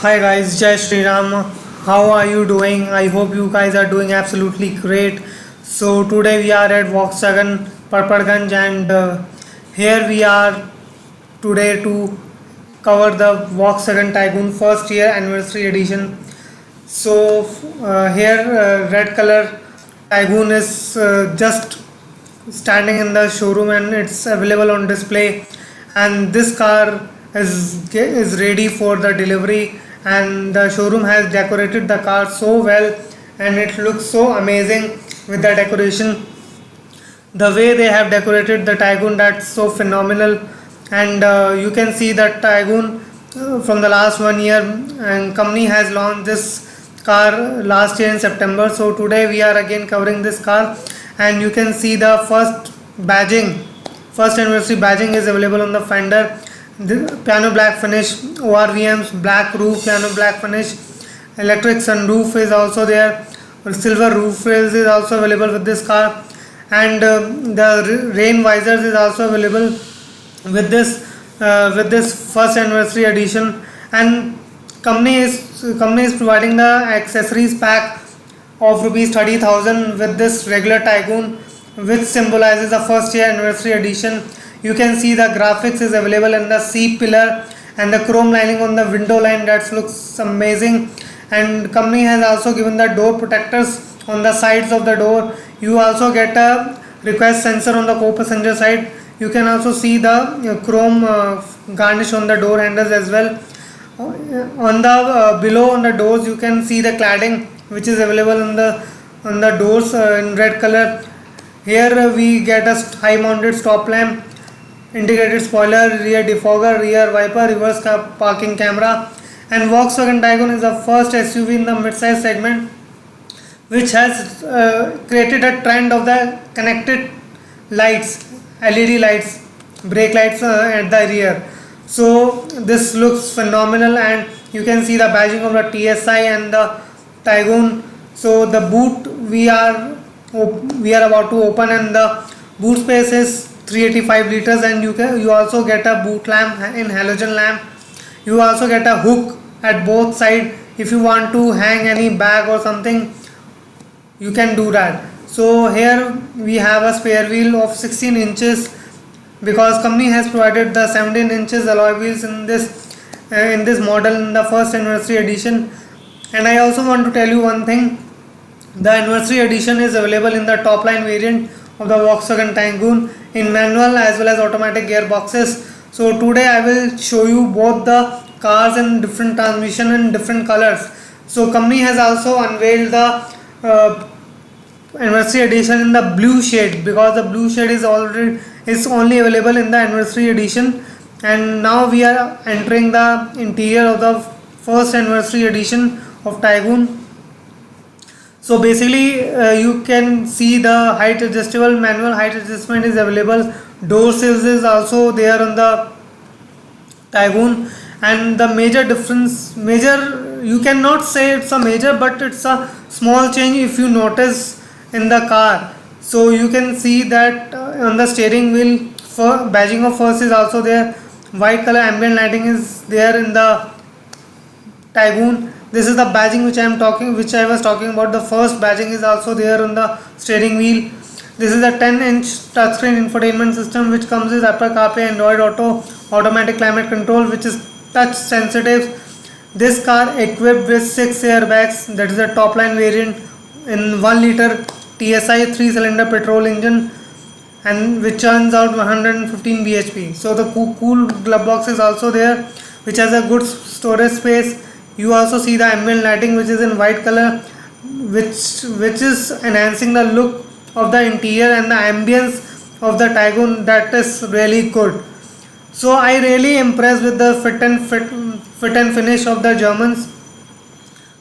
Hi guys, Jai Shri Ram. How are you doing? I hope you guys are doing absolutely great. So today we are at Volkswagen Parpadganj and here we are today to cover the Volkswagen Tiguan first year anniversary edition. So here red color Tiguan is just standing in the showroom and it's available on display, and this car is ready for the delivery, and the showroom has decorated the car so well and it looks so amazing with the decoration. The way they have decorated the Tiguan, that's so phenomenal. And you can see that Tiguan from the last 1 year, and company has launched this car last year in September. So today we are again covering this car, and you can see the first anniversary badging is available on the fender. The piano black finish, ORVM's black roof, piano black finish, electric sunroof is also there, silver roof rails is also available with this car, and the rain visors is also available with this first anniversary edition. And company is providing the accessories pack of rupees 30,000 with this regular Tiguan, which symbolizes the first year anniversary edition. You can see the graphics is available in the C pillar and the chrome lining on the window line, that looks amazing. And company has also given the door protectors on the sides of the door. You also get a request sensor on the co-passenger side. You can also see the chrome garnish on the door handles as well. On the below on the doors you can see the cladding which is available on the doors in red color. Here we get a high mounted stop lamp, integrated spoiler, rear defogger, rear wiper, reverse parking camera. And Volkswagen Tiguan is the first SUV in the mid-size segment which has created a trend of the connected lights, LED lights, brake lights at the rear. So this looks phenomenal, and you can see the badging of the TSI and the Tiguan. So the boot we are about to open, and the boot space is 385 liters, and you also get a boot lamp in halogen lamp. You also get a hook at both sides. If you want to hang any bag or something, you can do that. So here we have a spare wheel of 16 inches because company has provided the 17 inches alloy wheels in this model in the first anniversary edition. And I also want to tell you one thing: the anniversary edition is available in the top line variant of the Volkswagen Tiguan in manual as well as automatic gearboxes. So today I will show you both the cars in different transmission and different colors. So company has also unveiled the anniversary edition in the blue shade, because the blue shade is only available in the anniversary edition. And now we are entering the interior of the first anniversary edition of Tiguan. So basically you can see the height adjustable manual height adjustment is available. Door sills is also there on the Tiguan. And the major difference, you cannot say it's a major, but it's a small change if you notice in the car. So you can see that on the steering wheel, badging of first is also there. White color ambient lighting is there in the Tiguan. This is the badging which I was talking about. The first badging is also there on the steering wheel. This is a 10-inch touchscreen infotainment system which comes with Apple CarPlay, Android Auto, automatic climate control, which is touch sensitive. This car equipped with 6 airbags. That is a top line variant in 1 liter TSI 3-cylinder petrol engine, and which churns out 115 bhp. So the cool glove box is also there, which has a good storage space. You also see the ambient lighting which is in white color, which is enhancing the look of the interior and the ambience of the Tiguan. That is really good. So I really impressed with the fit and finish of the Germans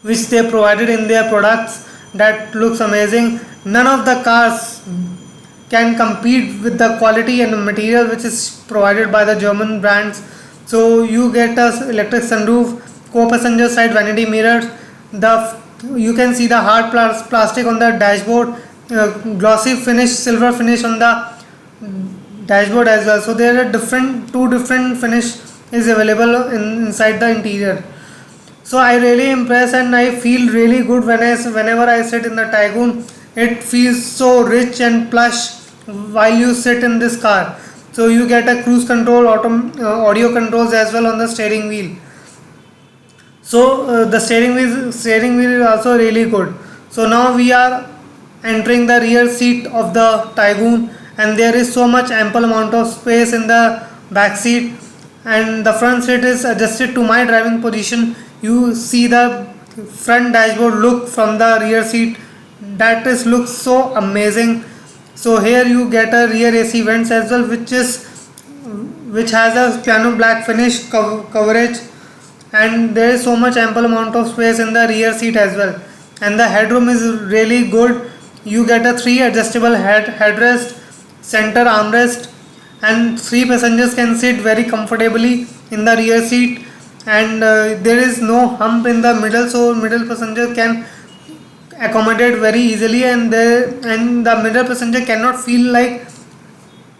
which they provided in their products. That looks amazing. None of the cars can compete with the quality and the material which is provided by the German brands. So you get a electric sunroof, co-passenger side vanity mirrors. You can see the hard plastic on the dashboard, glossy finish, silver finish on the dashboard as well. So there are two different finish is available inside the interior. So I really impressed and I feel really good whenever I sit in the Tycoon. It feels so rich and plush while you sit in this car. So you get a cruise control, audio controls as well on the steering wheel. So the steering wheel is also really good. So now we are entering the rear seat of the Tycoon, and there is so much ample amount of space in the back seat, and the front seat is adjusted to my driving position. You see the front dashboard look from the rear seat, that is looks so amazing. So here you get a rear AC vents as well, which has a piano black finish coverage, and there is so much ample amount of space in the rear seat as well, and the headroom is really good. You get a 3 adjustable headrest, center armrest, and 3 passengers can sit very comfortably in the rear seat, and there is no hump in the middle, so middle passenger can accommodate very easily, and the middle passenger cannot feel like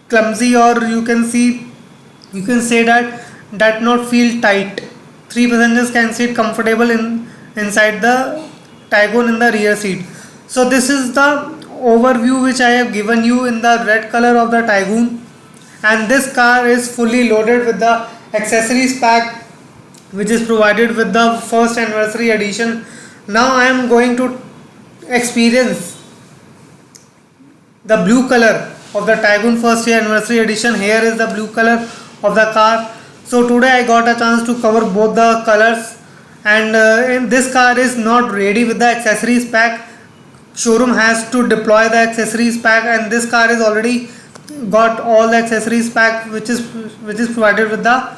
clumsy, or you can say that not feel tight. 3 passengers can sit comfortable inside the Tycoon in the rear seat. So this is the overview which I have given you in the red color of the Tycoon, and this car is fully loaded with the accessories pack which is provided with the first anniversary edition. Now I am going to experience the blue color of the Tycoon first year anniversary edition. Here is the blue color of the car. So today I got a chance to cover both the colors, and in this car is not ready with the accessories pack. Showroom has to deploy the accessories pack, and this car is already got all the accessories pack which is provided with the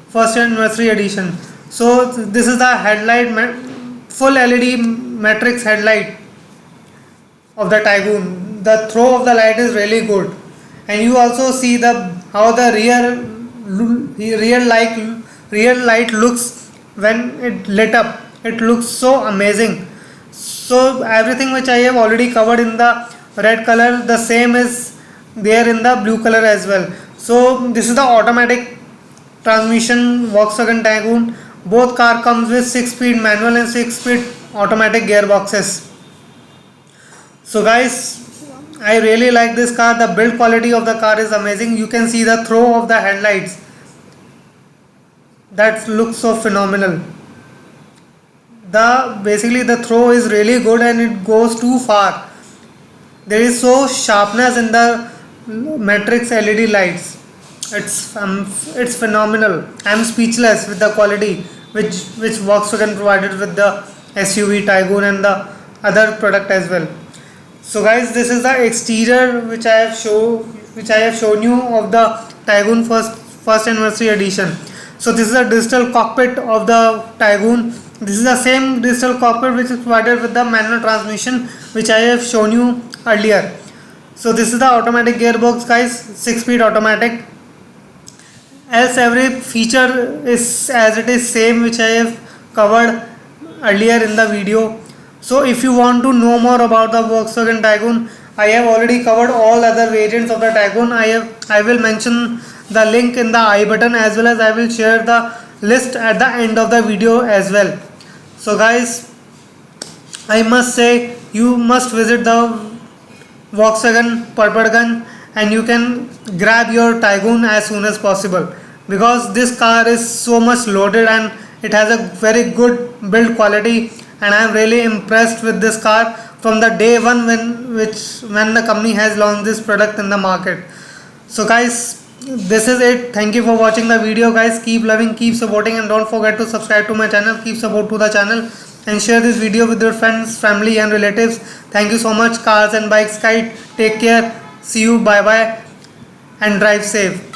first anniversary edition. So this is the headlight, full LED matrix headlight of the Tycoon. The throw of the light is really good, and you also see how the rear light looks when it lit up. It looks so amazing. So everything which I have already covered in the red color, the same is there in the blue color as well. So this is the automatic transmission Volkswagen Tycoon. Both car comes with 6-speed manual and 6-speed automatic gearboxes. So guys, I really like this car. The build quality of the car is amazing. You can see the throw of the headlights. That looks so phenomenal. Basically the throw is really good and it goes too far. There is so sharpness in the matrix LED lights. It's phenomenal. I'm speechless with the quality which Volkswagen provided with the SUV Tycoon and the other product as well. So guys, this is the exterior which I have shown you of the Tycoon first anniversary edition. So this is a digital cockpit of the Tycoon. This is the same digital cockpit which is provided with the manual transmission which I have shown you earlier. So this is the automatic gearbox guys, 6-speed automatic. Else every feature is as it is same which I have covered earlier in the video. So if you want to know more about the Volkswagen Tycoon, I have already covered all other variants of the Tycoon. I will mention the link in the I button, as well as I will share the list at the end of the video as well. So guys, I must say you must visit the Volkswagen Parbatganj and you can grab your Tycoon as soon as possible, because this car is so much loaded and it has a very good build quality, and I am really impressed with this car from the day one when the company has launched this product in the market. So guys, this is it. Thank you for watching the video guys. Keep loving, keep supporting, and don't forget to subscribe to my channel. Keep support to the channel and share this video with your friends, family and relatives. Thank you so much. Cars and Bikes Guide. Take care. See you. Bye bye and drive safe.